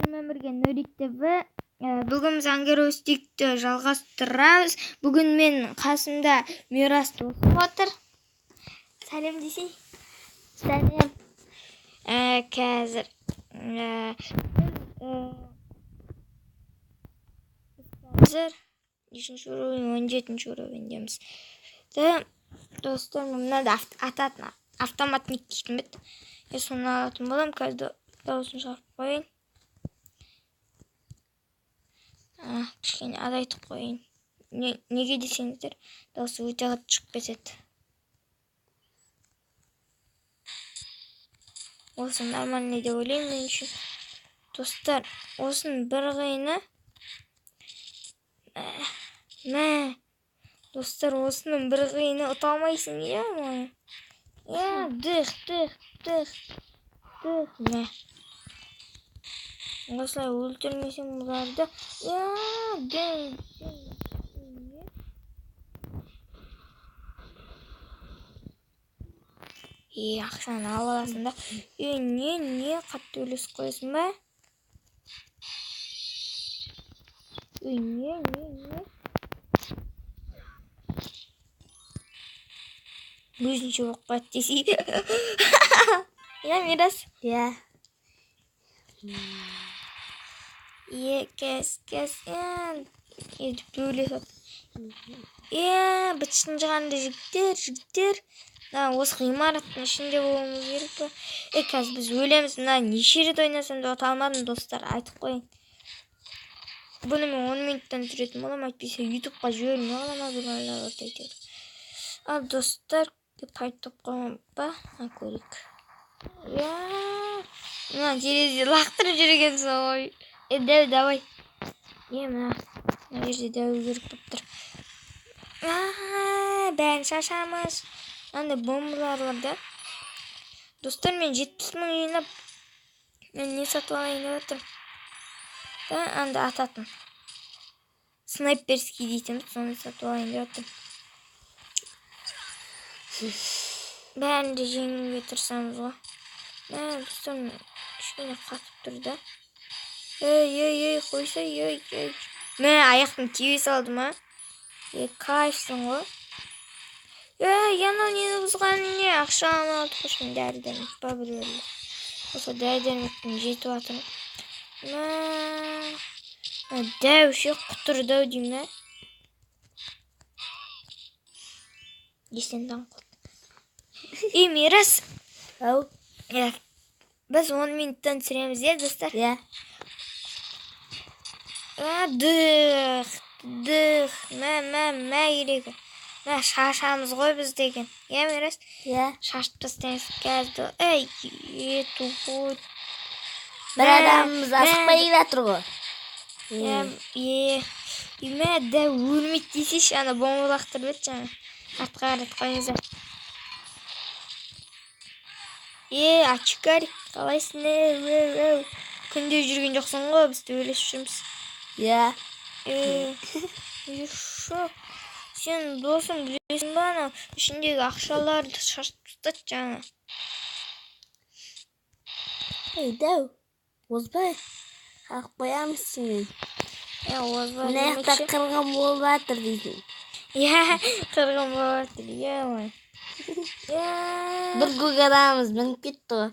сіздермен бірге Нурик ТВ. Бүгін біз ангеростикті жалғастырамыз. Бүгін мен қасымда Мирас досым отыр. Сәлем десей. Сәлем. Қазір қазір 5-ші уровень, 17-ші уровендеміз. Достар, мынада автоматник дейтін бет. Соны алатын болам. Қазір дауысын шығарып қойын. Кішкене азайтып қойын. Неге десеңіздер, дауысы өте қатты шығып кетеді. Осы нормальный деп ойлаймын мен үшін. Достар, осының бір қиыны. Достар, осының бір қиыны ұта алмайсың, Осылай өлтірмесең бұларды. Ақшаны алып аласың да. Не қатты өлесіп қойсың ба? Не? Өзінше болып қойды десей. Мирас? Кес. Едіп өлесіп. Бітшін жағанды жігіттер. Осы ғимараттың ішінде болуымыз керек па? Қазір біз өлеміз. Неше рет ойнасам да ұта алмадым, достар, айтып қойын. Бұны мен 10 минуттан түсіретін болам, айтпесе ютубқа жібермей қалам, бұларлар отайтеді. Ал достар, айтып қоймам ба? Көрейік. Терезе лақтырып жүргенсің ғой. Дәу, давай. Мына жерде дәу жүріп тұр. Бәрін шашамыз. Андай бомбалар бар да. Достар, мен 70 мың жинап, мен не сатып алайын деп отырмын. Анда ататын. Снайперский дейтін, соны сатып алайын деп отырмын. Бәрін де жеңуге тырысамыз ғой. Достар, кішкене қатып тұр да. Қойса, аяқтың тиbe салды ма? Кайфсың ғой. Янау нені бұзған не? Ақшаны алды қошын дәрі-дәрмек па біреулі. Осы дәрі-дәрмектің жетіп атырым. Дәу ше құтыр дәу деймін. Естен таң қылды. Мирас. Біз 10 минуттан түсіреміз, достар? Дық. Ерегі. Шашамыз ғой біз деген. Мирас? Шашып тастаймыз қазір. Тупой. Бір адамымыз асықпай келатыр ғой. Дә өлмейді десейші, ана бомба лақтырып еді жаңа. Артқа қарат қойыңыздар. Ачикарик, қалайсың? Күнде жүрген жоқсың ғой, бізді өлесіп жүрміз. Шоқ. Сен досың білесің ба, ана ішіндегі ақшаларды шашып тастады жаңа. Дәу, озбай. Ақ қоямыз сен. Озбай. Мына яқта қырғын болып атыр дейсің. Қырғын болып атыр, Бір көк адамымыз мініп кетті ғой.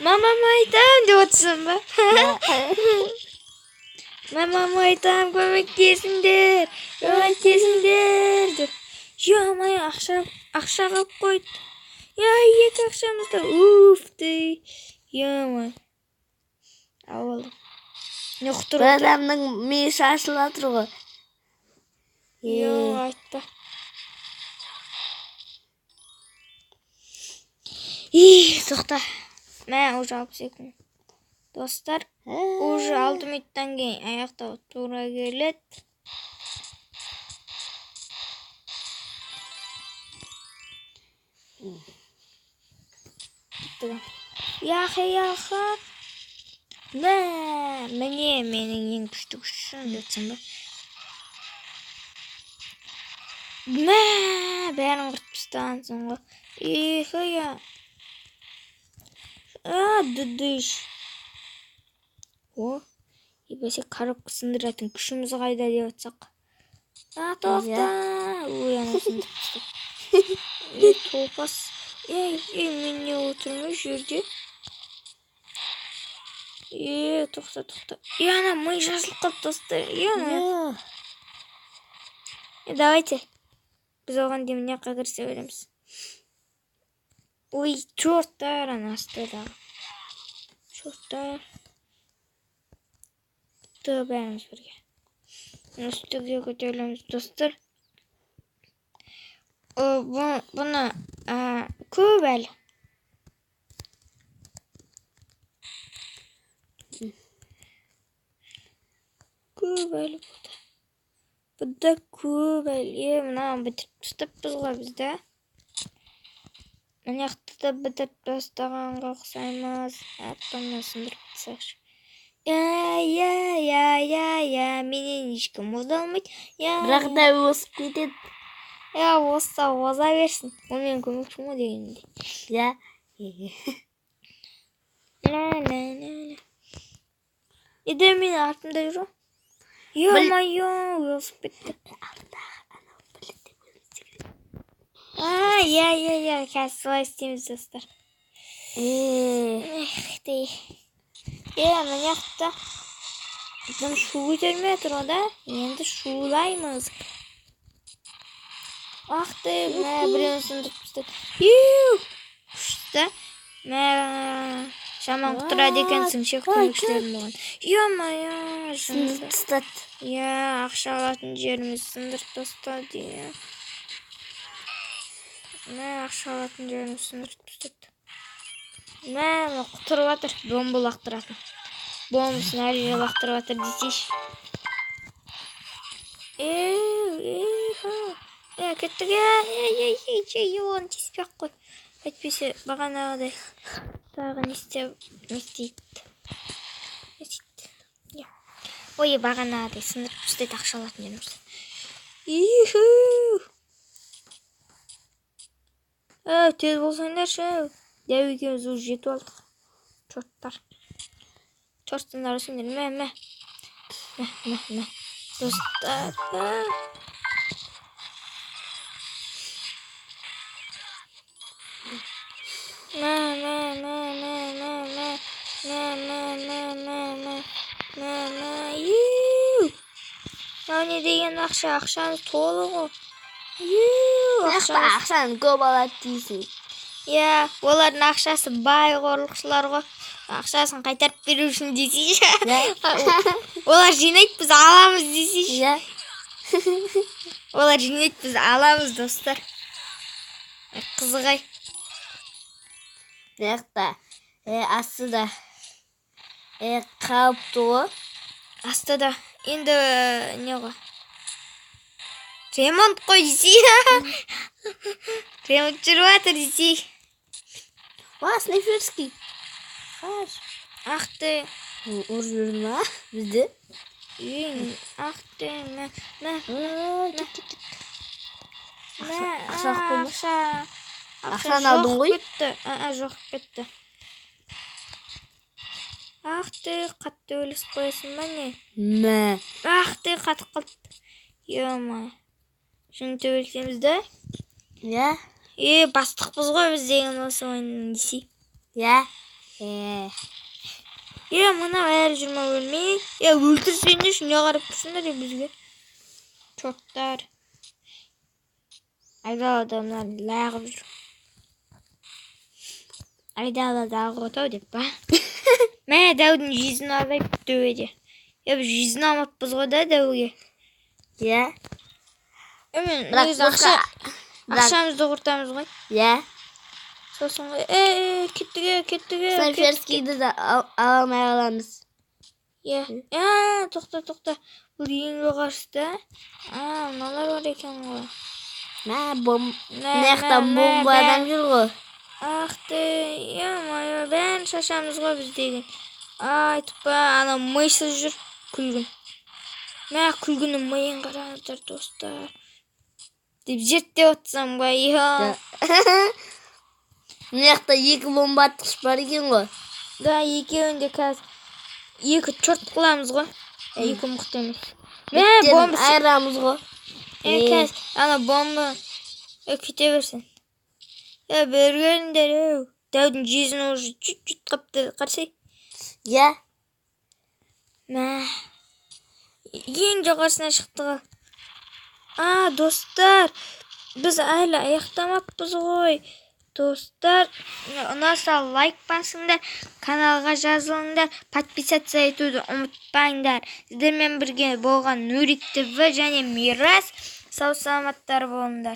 Мамам айтам деп отырсың ба? Мамам айтам, көмектесіңдер деп. Май ақша қалып қойды. Екі ақшамызда уфты. Май. Ауылы. Не құтыр Бір адамның миы шашылып атыр ғой. Айтпа. Тоқта. Уже 62. Достар, уже 6 минуттан кейін аяқтау тура келеді. Яқы. Міне менің ең күшті күшін өтсің ба? Бәрін құртып тастағансың ғой. Дыдыш. О, ебесе коробка сындыратын күшіміз қайда деп атсақ. Тоқта. Ой, анасын топас. Мен не отырмын жерде? Тоқта. Ана мы жазылып қалды достар. Давайте. Біз оған дейін мына жаққа кірісе береміз. Ой, чорттар анасты да. Чорттар. Бәріміз бірге. Үстіге көтерілеміз достар. Бұны көп әлі. Көп әлі бұда. Бұда көп әлі. Мұнан бітіріп тұстаппыз ғой бізді. Мына жақты да бітіріп тастағанға ұқсаймыз. Әттімді сындырып тастақшы. Менен ешкім оза алмайды. Бірақ та өсіп кетеді. Озса оза берсін. Ол мен көмекшім ғой дегенде. Еде мен артымда жүру. Ё-моё, өсіп кетті. Қазір солай істейміз достар. Мына жақта біздің шу көтермей тұр да. Енді шулаймыз. Біреуін сындырып тастады. Күшті. Жаман құтырады екенсің, шек көмекшілерім болған. Ё-моё, Сындырып тастады. Ақша алатын жеріміз сындырып тастады. Ақша алатын жеріміз сындырып тастады. Құтырып атыр, бомба лақтыратын. Бомбасын әр жерге лақтырып атыр дейсейші. Кеттік, оған теспек қой. Әйтпесе бағанағыдай тағы не істейді. Ой, бағанағыдай сындырып тастайды ақша алатын жеріміз. Тез болсаңдаршы. Дәу екеуміз уже жетіп алдық. Чорттар. Чорттыңдар өсіңдер. Мә. Достар. Не деген ақшамыз толы ғой. Ақшаны көп алады дейсің. Олардың ақшасы бай қорлықшылар ғой. Ақшасын қайтарып беру үшін дейсейші. Олар жинайды, біз аламыз дейсейші. Олар жинайды, біз аламыз достар. Қызығай. Жақта астыда қалыпты ғой. Астыда енді не ғой? Ремонт қой дейсей. Ремонт жүріп атыр дейсей. Снайперский. Ақты. Ұрып жүрді ма бізді? Ақты. Ақшаны алдың ғой? Жоқ кетті. Ақты, қатты өліс қойсын ба не? Ақты, қатып қалды. Ема. Шын төбелсеміз да? Бастықпыз ғой біз деген осы ойынның десей. Мұна әлі жүрма өлмей. Өлтірсеңдер шын қарап тұрсыңдар бізге. Чорттар. Айдалада мұнан лағып жүр. Айдалада ағыротау деп ба? Мә дәудің жизін азайып төбеде. Біз жизін алмаппыз ғой да дәуге. Ақшамызды құртамыз ғой. Сосын ғой. Кеттіге. Снайперскийді де аламай аламыз. Тоқта. Бұл ең жоғарысы да. Мыналар бар екен ғой. Наяқтан бомба адам жүр ғой. Ақты, бәрін шашамыз ғой біз деген. Айтып ба, ана мыйсыз жүр күлгін. Күлгінің мыйын қараңыздар достар. Деп зерттеп отырсам ғой. Наяқта екі бомба атқыш бар екен ғой. Екеуінде қазір екі чорт қыламыз ғой. Екі мықты емес. Беттерін Бомба. айырамыз ғой. Қазір ана бомба. Кете берсін. Бергендер. Дәудің жезін уже чуть-чуть қапты. Қарсай. Я. Ең жоғарысына шықтығы. Достар. Біз әлі аяқтамаппыз ғой. Достар, ұнаса лайк басыңдар, каналға жазылыңдар, подписаться етуді ұмытпаңдар. Сіздермен бірге болған Нурик ТВ және Мирас. Сау саламаттар болыңдар.